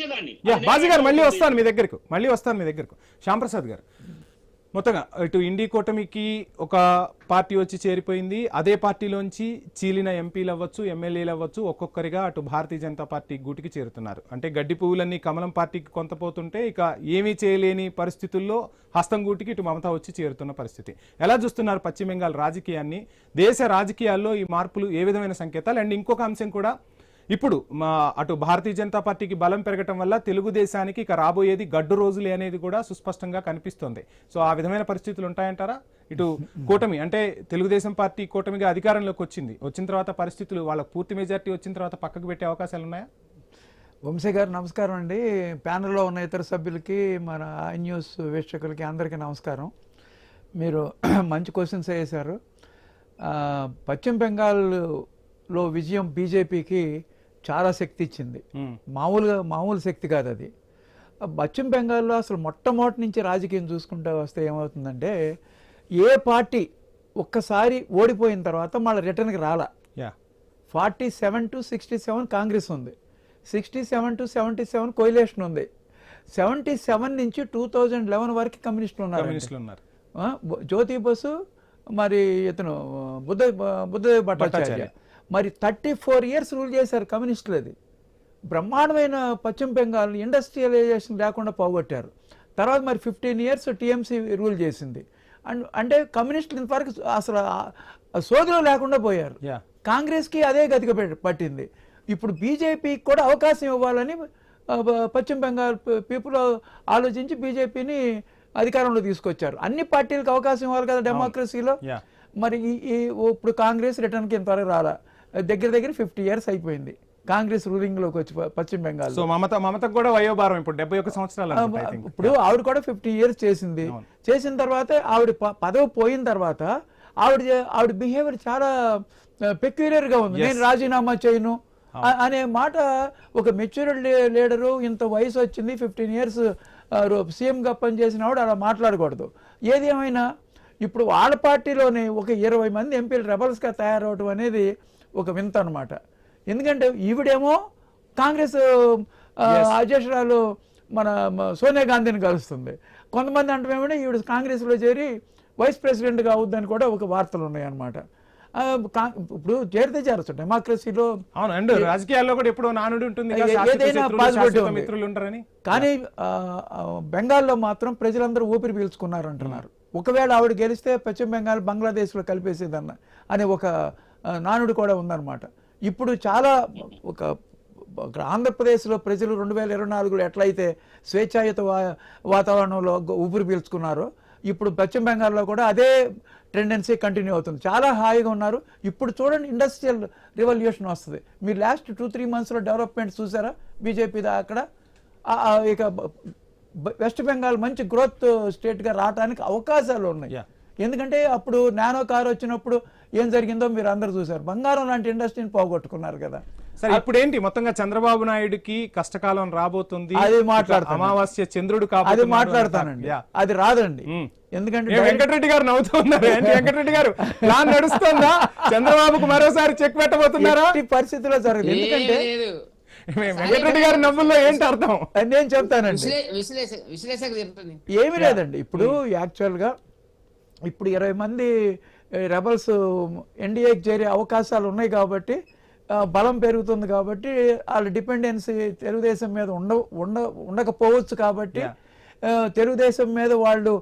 నరికేదాన్ని. బాజీ గారు మళ్ళీ వస్తాను మీ దగ్గరకు. శ్యాంప్రసాద్ గారు, మొత్తంగా ఇటు ఇండి కూటమికి ఒక పార్టీ వచ్చి చేరిపోయింది, అదే పార్టీలోంచి చీలిన ఎంపీలు అవ్వచ్చు, ఎమ్మెల్యేలు అవ్వచ్చు, ఒక్కొక్కరిగా అటు భారతీయ జనతా పార్టీ గూటికి చేరుతున్నారు. అంటే గడ్డి పువ్వులన్నీ కమలం పార్టీకి కొంత పోతుంటే ఇక ఏమీ చేయలేని పరిస్థితుల్లో హస్తం గూటికి ఇటు మమతా వచ్చి చేరుతున్న పరిస్థితి. ఎలా చూస్తున్నారు పశ్చిమ బెంగాల్ రాజకీయాన్ని? దేశ రాజకీయాల్లో ఈ మార్పులు ఏ విధమైన సంకేతాలు? అండ్ ఇంకొక అంశం కూడా, ఇప్పుడు అటు భారతీయ జనతా పార్టీకి బలం పెరగటం వల్ల తెలుగుదేశానికి ఇక రాబోయేది గడ్డు రోజులే అనేది కూడా సుస్పష్టంగా కనిపిస్తోంది. సో ఆ విధమైన పరిస్థితులు ఉంటాయంటారా? ఇటు కూటమి అంటే తెలుగుదేశం పార్టీ కూటమిగా అధికారంలోకి వచ్చిన తర్వాత పరిస్థితులు వాళ్ళకు పూర్తి మెజార్టీ వచ్చిన తర్వాత పక్కకు పెట్టే అవకాశాలు ఉన్నాయా? వంశీ గారు నమస్కారం అండి. ప్యానెల్లో ఉన్న ఇతర సభ్యులకి, మన ఐ న్యూస్ వీక్షకులకి అందరికీ నమస్కారం. మీరు మంచి క్వశ్చన్స్ వేశారు. పశ్చిమ బెంగాల్లో విజయం బీజేపీకి చాలా శక్తి ఇచ్చింది. మామూలు శక్తి కాదు అది. పశ్చిమ బెంగాల్లో అసలు మొట్టమొదటి నుంచి రాజకీయం చూసుకుంటూ వస్తే ఏమవుతుందంటే, ఏ పార్టీ ఒక్కసారి ఓడిపోయిన తర్వాత మళ్ళీ రిటర్న్కి రాలా. 47 to 67 కాంగ్రెస్ ఉంది, 67 to 77 కోయిలేషన్ ఉంది, 77 నుంచి 2011 వరకు కమ్యూనిస్టులు ఉన్నారు. జ్యోతి బసు, మరి ఇతను బుద్ధదేవ్ భట్టాచార్య, మరి 34 years రూల్ చేశారు కమ్యూనిస్టులు. అది బ్రహ్మాండమైన పశ్చిమ బెంగాల్ ఇండస్ట్రియలైజేషన్ లేకుండా పోగొట్టారు. తర్వాత మరి 15 years టీఎంసీ రూల్ చేసింది. అంటే కమ్యూనిస్టులు ఇంతవరకు అసలు సోదరులు లేకుండా పోయారు. కాంగ్రెస్కి అదే గతిక పట్టింది. ఇప్పుడు బీజేపీకి కూడా అవకాశం ఇవ్వాలని పశ్చిమ బెంగాల్ పీపుల్ ఆలోచించి బీజేపీని అధికారంలో తీసుకొచ్చారు. అన్ని పార్టీలకు అవకాశం ఇవ్వాలి కదా డెమోక్రసీలో. మరి ఇప్పుడు కాంగ్రెస్ రిటర్న్కి ఇంతవరకు రాలా. దగ్గర 50 years అయిపోయింది కాంగ్రెస్ రూలింగ్ లోకి వచ్చి పశ్చిమ బెంగాల్. సో మమతకు కూడా వయోభారం ఇప్పుడు 71 సంవత్సరాలు. ఇప్పుడు ఆవిడ కూడా 50 years చేసింది. చేసిన తర్వాత ఆవిడ పదవి పోయిన తర్వాత ఆవిడ బిహేవియర్ చాలా పెక్యులర్ గా ఉంది. నేను రాజీనామా చేయను అనే మాట, ఒక మెచ్యూర్డ్ లీడరు, ఇంత వయసు వచ్చింది, 15 years సీఎంగా పనిచేసిన ఆవిడ అలా మాట్లాడకూడదు. ఏది ఏమైనా ఇప్పుడు వాళ్ళ పార్టీలోనే ఒక 20 మంది ఎంపీలు రెబల్స్గా తయారవడం అనేది ఒక వింత అనమాట. ఎందుకంటే ఈవిడేమో కాంగ్రెస్ అధ్యక్షురాలు మన సోనియా గాంధీని కలుస్తుంది. కొంతమంది అంటే ఈవిడ కాంగ్రెస్లో చేరి వైస్ ప్రెసిడెంట్గా అవుద్దని కూడా ఒక వార్తలు ఉన్నాయన్నమాట. ఇప్పుడు చేరితే చేరచ్చు డెమోక్రసీలో, రాజకీయాల్లో కూడా ఎప్పుడో నానుడి ఉంటుంది, ఏదైనా పాజిబిలిటీ ఉంటారని. కానీ బెంగాల్లో మాత్రం ప్రజలందరూ ఊపిరి పీల్చుకున్నారు అంటున్నారు. ఒకవేళ ఆవిడ గెలిస్తే పశ్చిమ బెంగాల్ బంగ్లాదేశ్లో కలిపేసేదన్న అనే ఒక నానుడు కూడా ఉందన్నమాట. ఇప్పుడు చాలా ఒక ఆంధ్రప్రదేశ్లో ప్రజలు 2024లో ఎట్లయితే స్వేచ్ఛాయుత వాతావరణంలో ఊపిరి పీల్చుకున్నారో, ఇప్పుడు పశ్చిమ బెంగాల్లో కూడా అదే టెండెన్సీ కంటిన్యూ అవుతుంది. చాలా హాయిగా ఉన్నారు. ఇప్పుడు చూడండి, ఇండస్ట్రియల్ రివల్యూషన్ వస్తుంది. మీరు లాస్ట్ 2-3 monthsలో డెవలప్మెంట్ చూసారా బీజేపీ అక్కడ? ఇక వెస్ట్ బెంగాల్ మంచి గ్రోత్ స్టేట్గా రావడానికి అవకాశాలు ఉన్నాయి. ఎందుకంటే అప్పుడు నానో కార్ వచ్చినప్పుడు ఏం జరిగిందో మీరు అందరూ చూసారు. బంగారం లాంటి ఇండస్ట్రీని పోగొట్టుకున్నారు కదా. సరే, ఇప్పుడు ఏంటి మొత్తంగా చంద్రబాబు నాయుడుకి కష్టకాలం రాబోతుంది, అది మాట్లాడతాను. అమావాస్య చంద్రుడు అది మాట్లాడతానండి. అది రాదండి. ఎందుకంటే వెంకటరెడ్డి గారు నవ్వుతున్నారు. వెంకటరెడ్డి గారు ప్లాన్ నడుస్తుందా? చంద్రబాబుకు మరోసారి చెక్ పెట్టబోతున్నారా? పరిస్థితిలో జరగదు. ఎందుకంటే వెంకటరెడ్డి గారి నవ్వుల్లో ఏంటి అర్థం నేను చెప్తానండి. ఏమీ లేదండి. ఇప్పుడు యాక్చువల్గా ఇప్పుడు 20 మంది రెబల్స్ ఎన్డీఏకి చేరే అవకాశాలు ఉన్నాయి కాబట్టి, బలం పెరుగుతుంది కాబట్టి, వాళ్ళ డిపెండెన్సీ తెలుగుదేశం మీద ఉండకపోవచ్చు కాబట్టి, తెలుగుదేశం మీద వాళ్ళు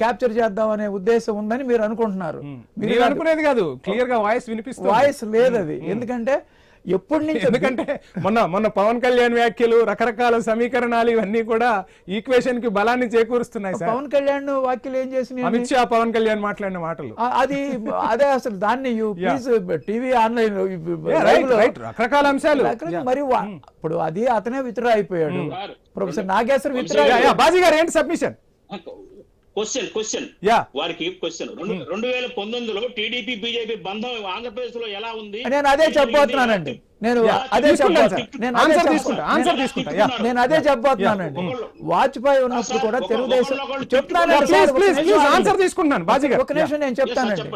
క్యాప్చర్ చేద్దామనే ఉద్దేశం ఉందని మీరు అనుకుంటున్నారు. మీరు అనుకునేది కాదు, క్లియర్ గా వాయిస్ వినిపిస్తుంది. వాయిస్ లేదు అది. ఎందుకంటే ఎప్పటి నుంచి, ఎందుకంటే మొన్న పవన్ కళ్యాణ్ వ్యాఖ్యలు, రకరకాల సమీకరణాలు, ఇవన్నీ కూడా ఈక్వేషన్ కి బలాన్ని చేకూరుస్తున్నాయి. పవన్ కళ్యాణ్ వ్యాఖ్యలు ఏం చేసిన, అమిత్ షా పవన్ కళ్యాణ్ మాట్లాడిన మాటలు అదే అసలు దాన్ని టీవీ ఆన్లైన్ రకరకాల అంశాలు. మరి ఇప్పుడు అది అతనే విత్డ్రా అయిపోయాడు. Professor Nageshwar withdraw. బాజీ గారు ఏంటి సబ్మిషన్? క్వశ్చన్ వారికి క్వశ్చన్ 2019లో టీడీపీ బీజేపీ బంధం ఆంధ్రప్రదేశ్ లో ఎలా ఉంది? నేను అదే చెప్పబోతున్నానండి. నేను అదే చెప్పబోతున్నానండి. వాజ్పేయి ఉన్నప్పుడు కూడా తెలుగుదేశం చెప్తున్నాను. ఒక నిమిషం నేను చెప్తానండి.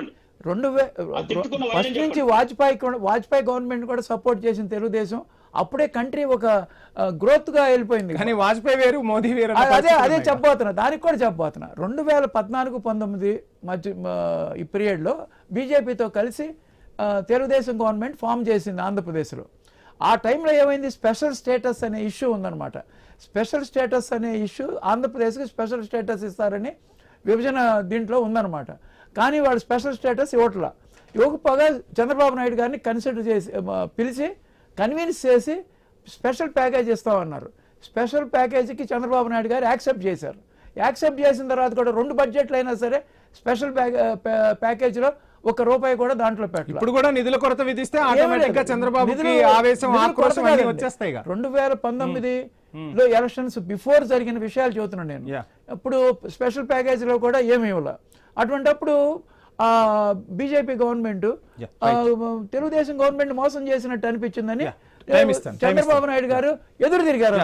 ఫస్ట్ నుంచి వాజ్పేయి గవర్నమెంట్ కూడా సపోర్ట్ చేసిన తెలుగుదేశం అప్పుడే కంట్రీ ఒక గ్రోత్ గా వెళ్ళిపోయింది. కానీ వాజ్పేయి వేరు, మోదీ వేరు. అదే చెప్పబోతున్నా, దానికి కూడా చెప్పబోతున్నా. 2014-19 మధ్య ఈ పీరియడ్లో బీజేపీతో కలిసి తెలుగుదేశం గవర్నమెంట్ ఫామ్ చేసింది ఆంధ్రప్రదేశ్లో. ఆ టైంలో ఏమైంది, స్పెషల్ స్టేటస్ అనే ఇష్యూ ఉందన్నమాట. స్పెషల్ స్టేటస్ అనే ఇష్యూ, ఆంధ్రప్రదేశ్కి స్పెషల్ స్టేటస్ ఇస్తారని విభజన దీంట్లో ఉందన్నమాట. కానీ వాళ్ళు స్పెషల్ స్టేటస్ ఇవ్వకపోగా చంద్రబాబు నాయుడు గారిని కన్సిడర్ చేసి పిలిచి కన్విన్స్ చేసి స్పెషల్ ప్యాకేజ్ ఇస్తామన్నారు. స్పెషల్ ప్యాకేజీకి చంద్రబాబు నాయుడు గారు యాక్సెప్ట్ చేశారు. యాక్సెప్ట్ చేసిన తర్వాత కూడా 2 బడ్జెట్లు అయినా సరే స్పెషల్ ప్యాకేజీలో ₹1 కూడా దాంట్లో పెట్టాలి. ఇప్పుడు కూడా నిధుల కొరత విధిస్తే ఆటోమేటిక్ గా చంద్రబాబుకి ఆవేశం, ఆక్రోశం అన్ని వచ్చేస్తాయి. 2019లో ఎలక్షన్స్ బిఫోర్ జరిగిన విషయాలు చెబుతున్నాను నేను. ఇప్పుడు స్పెషల్ ప్యాకేజీలో కూడా ఏమి ఇవ్వాలి. అటువంటిప్పుడు బీజేపీ గవర్నమెంట్ తెలుగుదేశం గవర్నమెంట్ మోసం చేసినట్టు అనిపించిందని చంద్రబాబు నాయుడు గారు ఎదురు తిరిగారు.